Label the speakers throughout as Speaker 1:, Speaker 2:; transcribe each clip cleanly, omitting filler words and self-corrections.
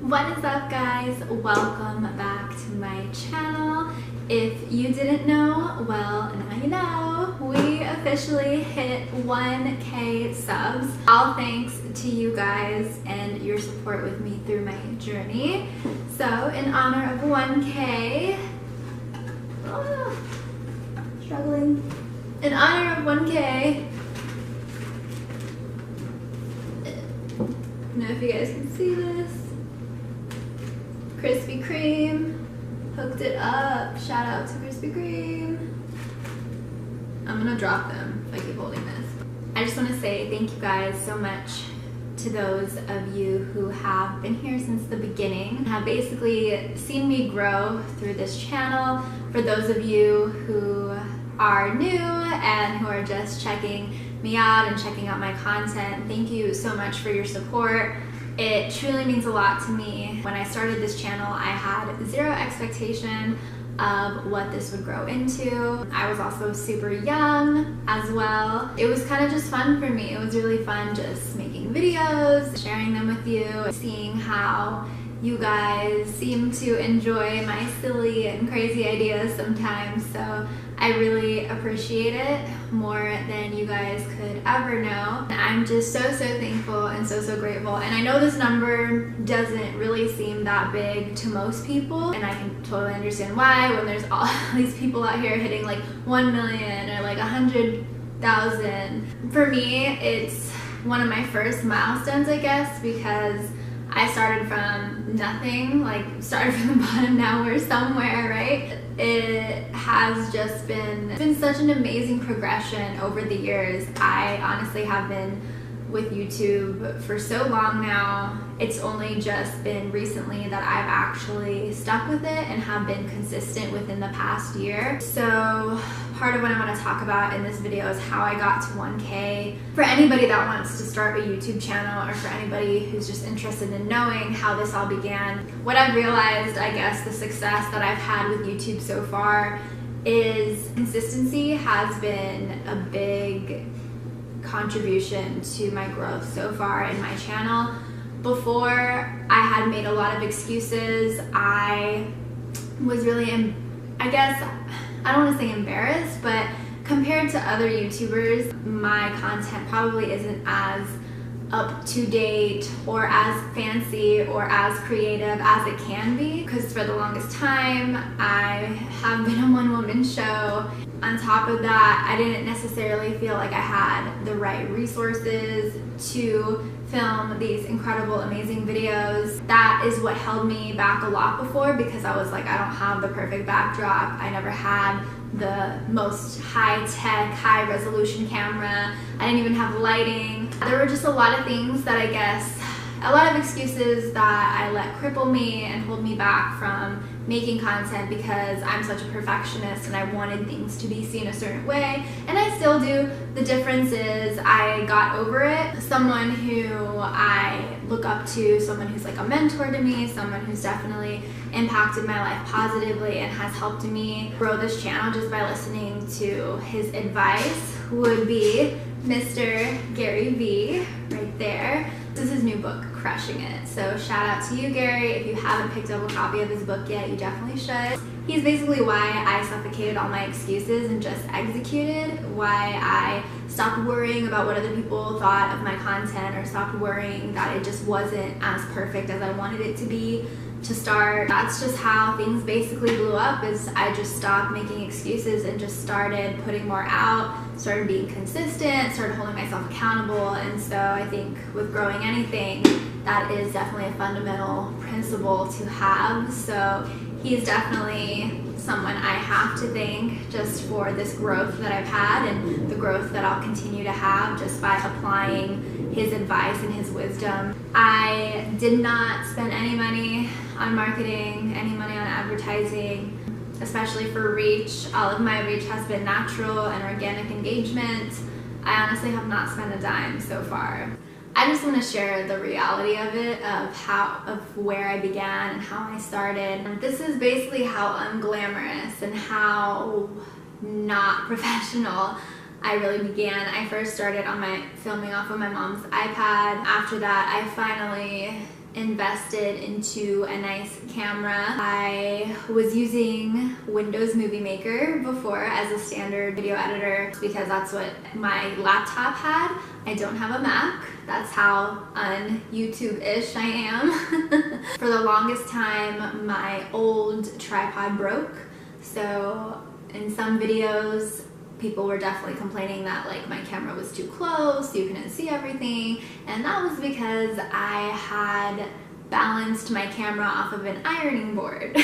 Speaker 1: What is up, guys? Welcome back to my channel. If you didn't know, well, now you know. We officially hit 1K subs. All thanks to you guys and your support with me through my journey. So in honor of 1K, struggling. In honor of 1K, I don't know if you guys can see this. Krispy Kreme hooked it up. Shout out to Krispy Kreme. I'm gonna drop them if I keep holding this. I just want to say thank you guys so much to those of you who have been here since the beginning, have basically seen me grow through this channel. For those of you who are new and who are just checking me out and checking out my content, thank you so much for your support. It truly means a lot to me. When I started this channel, I had zero expectation of what this would grow into. I was also super young as well. It was kind of just fun for me. It was really fun just making videos, sharing them with you, seeing how you guys seem to enjoy my silly and crazy ideas sometimes. So I really appreciate it more than you guys could ever know. I'm just so thankful and so grateful. And I know this number doesn't really seem that big to most people, and I can totally understand why when there's all these people out here hitting like 1 million or like 100,000. For me, it's one of my first milestones, I guess, because I started from nothing, like started from the bottom, now we're somewhere, right? It has just been such an amazing progression over the years. I honestly have been with YouTube for so long now. It's only just been recently that I've actually stuck with it and have been consistent within the past year. So part of what I want to talk about in this video is how I got to 1K. For anybody that wants to start a YouTube channel, or for anybody who's just interested in knowing how this all began, what I've realized, I guess, the success that I've had with YouTube so far is consistency has been a big contribution to my growth so far in my channel. Before, I had made a lot of excuses. I was really, I guess, I don't want to say embarrassed, but compared to other YouTubers, my content probably isn't as up to date or as fancy or as creative as it can be, because for the longest time I have been a one-woman show. On top of that, I didn't necessarily feel like I had the right resources to film these incredible, amazing videos. That is what held me back a lot before, because I was like, I don't have the perfect backdrop. I never had the most high-tech, high-resolution camera. I didn't even have lighting. There were just a lot of things that I guess, a lot of excuses that I let cripple me and hold me back from making content, because I'm such a perfectionist and I wanted things to be seen a certain way, and I still do. The difference is I got over it. Someone who I look up to, someone who's like a mentor to me, someone who's definitely impacted my life positively and has helped me grow this channel just by listening to his advice, would be Mr. Gary V right there. This is his new book, Crushing It. So shout out to you, Gary. If you haven't picked up a copy of his book yet, you definitely should. He's basically why I suffocated all my excuses and just executed, why I stopped worrying about what other people thought of my content, or stopped worrying that it just wasn't as perfect as I wanted it to be to start. That's just how things basically blew up, is I just stopped making excuses and just started putting more out, started being consistent, started holding myself accountable. And so I think with growing anything, that is definitely a fundamental principle to have. So he's definitely someone I have to thank just for this growth that I've had, and the growth that I'll continue to have just by applying his advice and his wisdom. I did not spend any money on marketing, any money on advertising, especially for reach. All of my reach has been natural and organic engagement. I honestly have not spent a dime so far. I just want to share the reality of it, of where I began and how I started. And this is basically how unglamorous and how not professional I really began. I first started on filming off of my mom's iPad. After that, I finally invested into a nice camera. I was using Windows Movie Maker before as a standard video editor because that's what my laptop had. I don't have a Mac. That's how un-YouTube-ish I am. For the longest time, my old tripod broke. So in some videos, people were definitely complaining that like my camera was too close, you couldn't see everything, and that was because I had balanced my camera off of an ironing board.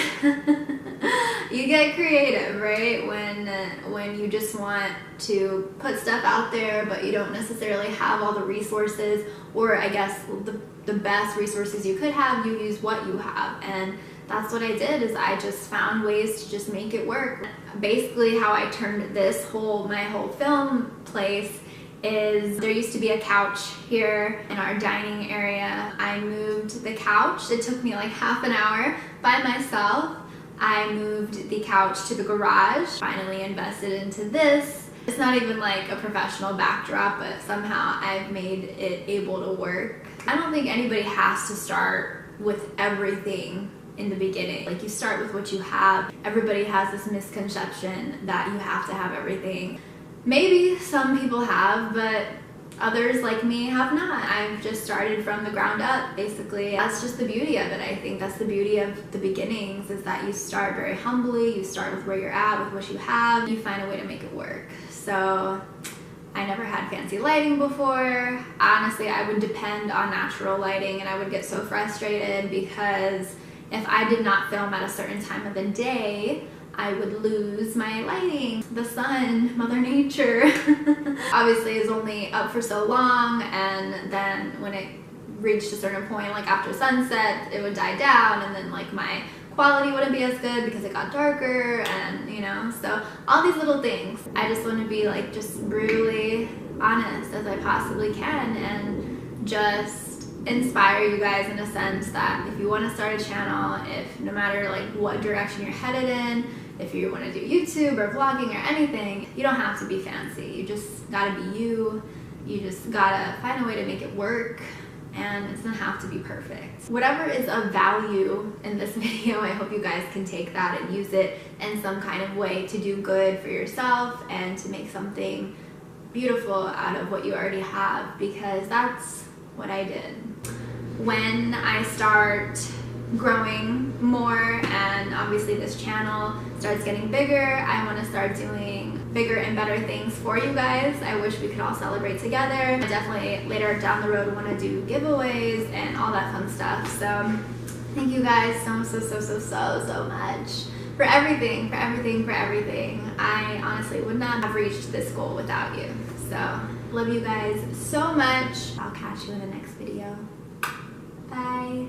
Speaker 1: You get creative, right? When you just want to put stuff out there but you don't necessarily have all the resources, or I guess the best resources you could have, you use what you have. And that's what I did, is I just found ways to just make it work. Basically how I turned my whole film place is there used to be a couch here in our dining area. I moved the couch. It took me like half an hour by myself. I moved the couch to the garage, finally invested into this. It's not even like a professional backdrop, but somehow I've made it able to work. I don't think anybody has to start with everything in the beginning. Like, you start with what you have. Everybody has this misconception that you have to have everything. Maybe some people have, but others like me have not. I've just started from the ground up, basically. That's just the beauty of it. I think that's the beauty of the beginnings, is that you start very humbly, you start with where you're at, with what you have, you find a way to make it work. So I never had fancy lighting before. Honestly, I would depend on natural lighting, and I would get so frustrated because if I did not film at a certain time of the day, I would lose my lighting. The sun, Mother Nature, obviously is only up for so long, and then when it reached a certain point, like after sunset, it would die down, and then like my quality wouldn't be as good because it got darker, and you know, so all these little things. I just want to be like just brutally honest as I possibly can, and just inspire you guys in a sense that if you want to start a channel, if no matter like what direction you're headed in, if you want to do YouTube or vlogging or anything, you don't have to be fancy. You just gotta be you. You just gotta find a way to make it work, and it doesn't have to be perfect. Whatever is of value in this video, I hope you guys can take that and use it in some kind of way to do good for yourself and to make something beautiful out of what you already have, because that's what I did. When I start growing more, and obviously this channel starts getting bigger, I want to start doing bigger and better things for you guys. I wish we could all celebrate together. I definitely later down the road want to do giveaways and all that fun stuff. So thank you guys so much for everything. I honestly would not have reached this goal without you. So love you guys so much. I'll catch you in the next video. Bye.